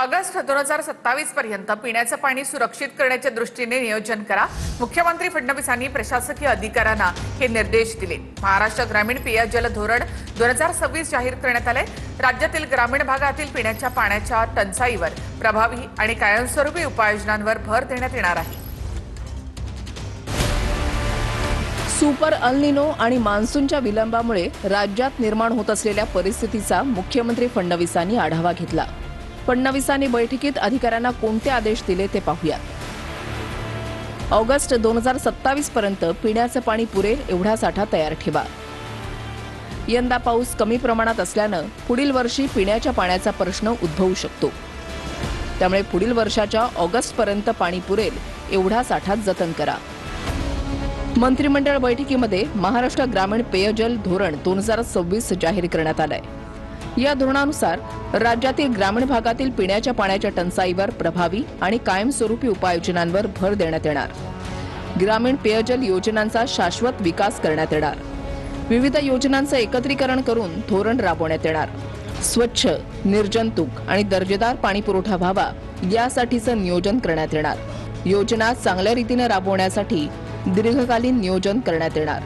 August 2027 पर्यंत पिण्याचं पाणी सुरक्षित करण्याच्या दृष्टीने नियोजन करा। मुख्यमंत्री फडणवीसांनी प्रशासकीय अधिकाऱ्यांना हे निर्देश दिले। महाराष्ट्र ग्रामीण पेयजल धोरण 2026 जाहीर करण्यात आले। राज्यातील ग्रामीण भागातील पिण्याच्या पाण्याच्या टंचाईवर प्रभावी आणि कायमस्वरूपी उपाययोजनांवर भर देण्यात येणार आहे। सुपर अल निनो आणि मान्सूनच्या विलंबामुळे राज्यात निर्माण होत असलेल्या परिस्थितीचा मुख्यमंत्री फडणवीसांनी आढावा घेतला। फडणवीसांनी बैठकीत अधिकाऱ्यांना कोणते आदेश दिले ते पाहूया। ऑगस्ट 2027 पर्यंत पिण्याचं पाणी पुरेल एवढा साठा तयार ठेवा। यंदा पाऊस कमी प्रमाणात असल्यानं पुढील वर्षी पिण्याच्या पाण्याचा प्रश्न उद्भवू शकतो। त्यामुळे पुढील वर्षाच्या ऑगस्ट पर्यंत पाणी पुरेल एवढा साठा जतन करा। मंत्रिमंडळ बैठकीमध्ये महाराष्ट्र ग्रामीण पेयजल धोरण 2026 जाहीर करण्यात आलंय। या धोरणानुसार राज्यातील ग्रामीण भागातील पिण्याच्या पाण्याच्या टंचाईवर प्रभावी आणि कायमस्वरूपी उपाययोजनांवर भर देण्यात येणार। ग्रामीण पेयजल योजनांचा शाश्वत विकास करण्यात येणार। विविध योजनांचं एकत्रीकरण करून धोरण राबवण्यात येणार। स्वच्छ, निर्जंतुक आणि दर्जेदार पाणी पुरवठा व्हावा यासाठीचं नियोजन करण्यात येणार। योजना चांगल्या रीतीने राबवण्यासाठी दीर्घकालीन नियोजन करण्यात येणार।